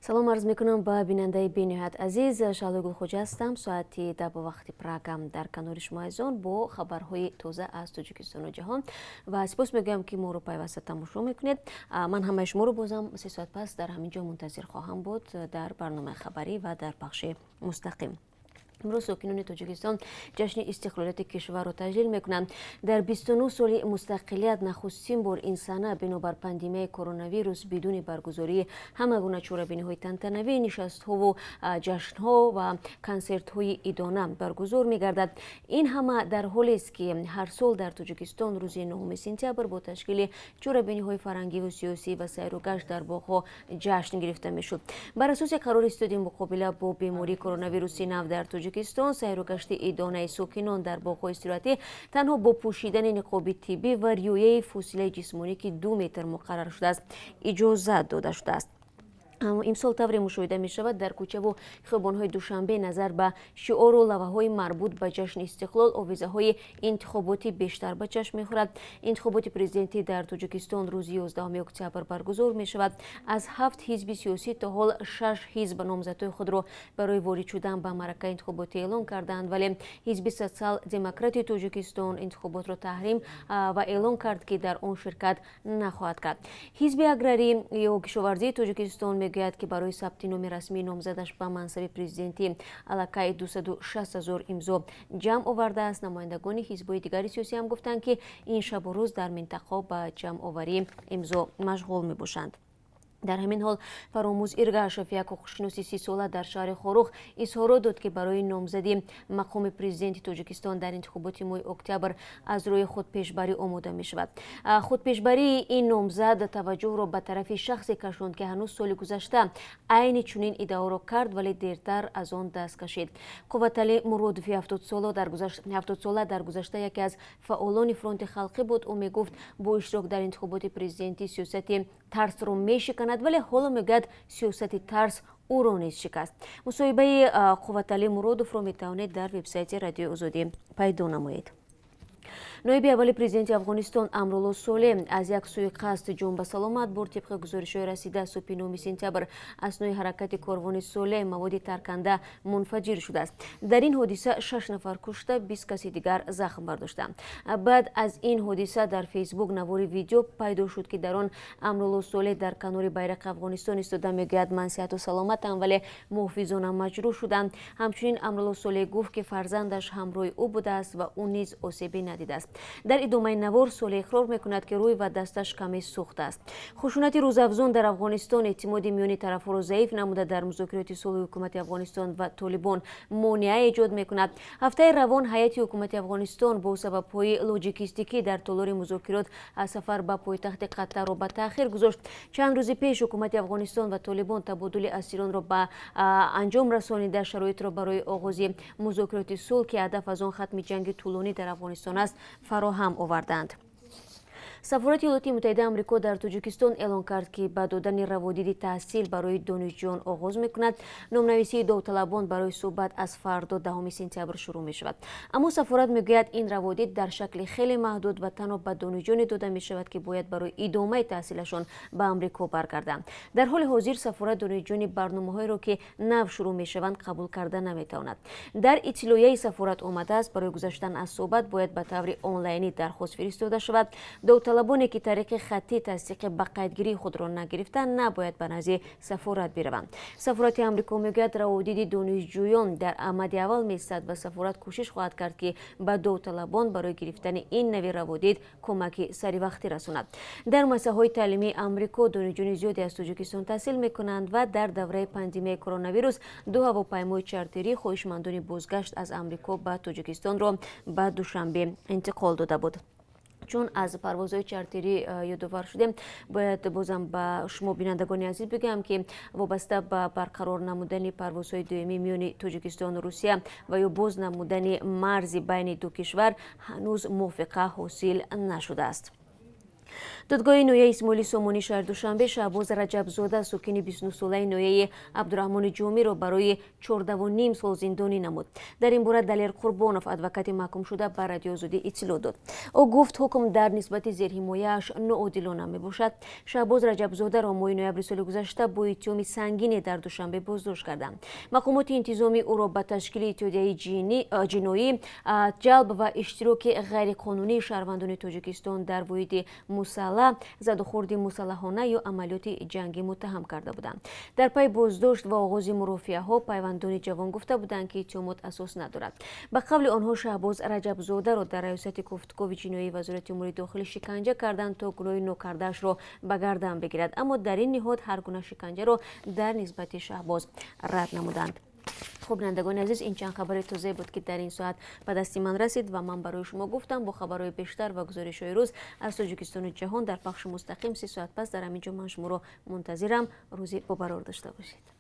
салом арз мекунам ба бинандаи бениҳоят азиз. Шалои Гулхоҷа ҳастам. Соати 10 ба вақти программ дар канори шумо азизон бо хабарҳои тоза аз Тоҷикистону ҷаҳон ва сипос мегӯям ки моро пайваста тамошо мекунед. Ман ҳамаи шуморо бозам 3 соат пас дар ҳамин ҷо мунтазир хоҳам буд дар барномаи хабарӣ ва дар пахши мустақим. امروز ساکنان تاجیکستان جشن استقلالیت کشور را تجلیل میکنند. در 29 سال مستقلیت نخستین بار این سنه بنابر پاندمی کرونا ویروس بدون برگزاری همگونه چاره‌بینی‌های تنتنوی، نشست‌ها و جشن‌ها و کنسرت‌های عیدانه برگزار می‌گردد. این همه در حالی است که هر سال در تاجیکستان روز 9 سپتامبر با تشکیل چاره‌بینی‌های فرهنگی و سیاسی و سیر و گشت در باغ‌ها جشن گرفته می‌شد. بر اساس قرار استادی مقابله با بیماری کرونا ویروس نو در تاجیکستان، سیر و گشت عیدانه ساکنان در باغ‌های استراحتی تنها با پوشیدن نقاب طبی و ریویه فاصله جسمانی که 2 متر مقرر شده است اجازه داده شده است. امسال طوری مشاهده می شود در کوچه و خیابان‌های دوشنبه نظر به شعار و لوحه‌های مربوط به جشن استقلال آویزه‌های انتخاباتی بیشتر به چشم می‌خورد. انتخابات پرزیدنتی در تاجیکستان روز 11 اکتبر برگزار می شود. از 7 حزب سیاسی تا حال 6 حزب نامزدهای خود را برای وارد شدن به معرکه انتخاباتی اعلام کردند، ولی حزب سوسیال دموکراتی تاجیکستان انتخابات را تحریم و اعلام کرد که در آن شرکت نخواهد کرد. حزب اگراری یا کشاورزی تاجیکستان میگوید که برای ثبت نام رسمی نامزدش به منصب پرزیدنتی الکی 260,000 امضا جمع آورده است. نمایندگان حزب‌های دیگر سیاسی هم گفتند که این شب و روز در منطقه به جمع آوری امضا مشغول میباشند. در همین حال فراموز ارگاشف یک حقوقشناس 30 ساله در شهر خاروخ اظهار داد که برای نامزدی مقام پرزیدنت تاجیکستان در انتخابات ماه اکتبر از روی خود پیشبری آماده می شود. خود پیشبری این نامزد توجه را به طرف شخصی کشاند که هنوز سال گذشته عین چنین ادعا را کرد ولی دیرتر از آن دست کشید. قوتعلی مرادفی 70 ساله در گذشته یکی از فعالان فرانت خلقی بود. او می گفت با اشتراک در انتخابات پرزیدنتی سیاست ترس را میشکند، ولی حالا میگوید سیاست ترس او را نیز شکست. مصاحبه قوتعلی مرادف را میتوانید در وبسایت رادیو آزادی پیدا نمایید. نایب اولی پرزیدنت افغانستان امرالله صالح از یک سوءقصد جان به سلامت برد. طبق گزارش‌های رسیده صبح 9 سپتامبر اثنای حرکت کاروان صالح مواد ترکنده منفجر شده است. در این حادثه 6 نفر کشته، 20 کسی دیگر زخم برداشتند. بعد از این حادثه در فیسبوک نواری ویدیو پیدا شد که در آن امرالله صالح در کنار بیرق افغانستان ایستاده میگوید من صحت و سلامتم ولی محافظان مجروح شدند. همچنین امرالله صالح گفت که فرزندش همراه او بوده است و او نیز آسیبی ندیده است. در ادامه نوار صالح اقرار میکند که روی و دستش کمی سوخته است. خشونت روزافزون در افغانستان اعتماد میان طرف‌ها را ضعیف نموده در مذاکرات صلح حکومت افغانستان و طالبان مانع ایجاد میکند. هفته روان هیئت حکومت افغانستان با سبب‌های لوجستیکی در طول مذاکرات از سفر به پایتخت قطر را به تأخیر گذاشت. چند روز پیش حکومت افغانستان و طالبان تبادل اسیران را به انجام رسانیده شرایط را برای آغاز مذاکرات صلح که هدف از آن ختم جنگ طولانی در افغانستان است فراهم آوردند. سفارت ایالات متحده آمریکا در تاجیکستان اعلام کرد که به دادن روادید تحصیل برای دانشجویان آغاز میکند. نامنویسی داوطلبان برای صحبت از فردا 10 سپتامبر شروع می شود. اما سفارت میگوید این روادید در شکل خیلی محدود و تنها به دانشجویان داده می شود که باید برای ادامه تحصیلشان به آمریکا برگردند. در حال حاضر سفارت دانشجویان برنامه‌هایی را که نو شروع می شوند قبول کرده نمیتواند. در اطلاعیه سفارت آمده است برای گذشتن از صحبت باید به طور آنلاینی درخواست فرستاده شود. طلبانی که طریق خطی تصدیق به قیدگیری خود را نگرفتند نباید به نزد سفارت بروند. سفارت آمریکا میگوید روادید دانشجویان در آمد اول می‌ایستد و سفارت کوشش خواهد کرد که به داوطلبان برای گرفتن این نوع روادید کمک سری وقتی رساند. در مؤسسه‌های تعلیمی آمریکا دانشجویان زیادی از تاجیکستان تحصیل می‌کنند و در دوره پاندمی کرونا ویروس 2 هواپیمای چارتری خواهشمندان بازگشت از آمریکا به تاجیکستان را به دوشنبه انتقال داده بود. چون از پروازهای چارتری یادآور شدیم باید بازم به شما بینندگان عزیز بگم که وابسته به برقرار نمودن پروازهای دائمی میان تاجیکستان و روسیه و یا باز نمودن مرز بین دو کشور هنوز موافقه حاصل نشده است. додгоҳи ноҳияи исмоили сомонӣ шаҳри душанбе шаҳбоз раҷабзода сокини 29 солаи ноҳияи абдурахмони ҷомиро барои 14.5 сол зиндонӣ намуд. дар ин бора Далер Қурбонов, адвокати маҳкумшуда, ба Радиои Озодӣ иттилоъ дод. ӯ гуфт ҳукм дар нисбати зерҳимояаш ноодилона мебошад. шаҳбоз раҷабзодаро моҳи ноябри соли гузашта бо иттиҳоми сангине дар Душанбе боздошт карданд. мақомоти интизомӣ ӯро ба ташкили иттиҳодияи ҷиноӣ, ҷалб ва иштироки ғайриқонунии шаҳрвандони Тоҷикистон дар воҳиди мусаллаҳ, задухӯрди мусаллаҳона ё амалиёти ҷангӣ муттаҳам карда буданд. дар пайи боздошт ва оғози мурофиаҳо пайвандони ҷавон гуфта буданд ки иттиҳомот асос надорад. ба қавли онҳо шаҳбоз раҷабзодаро дар раёсати кофтукови ҷиноии вазорати умури дохилӣ шиканҷа карданд то гуноҳи нокардаашро ба гардан бигирад, аммо дар ин ниҳод ҳар гуна шиканҷаро дар нисбати шаҳбоз рад намуданд. хуб, бинандагони азиз, ин чанд хабари тозае буд ки дар ин соат ба дасти ман расид ва ман барои шумо гуфтам. бо хабарҳои бештар ва гузоришҳои рӯз аз Тоҷикистону ҷаҳон дар пахши мустақим 30 соат пас дар ҳамин ҷо ман шуморо мунтазирам. рӯзи бобарор дошта бошед.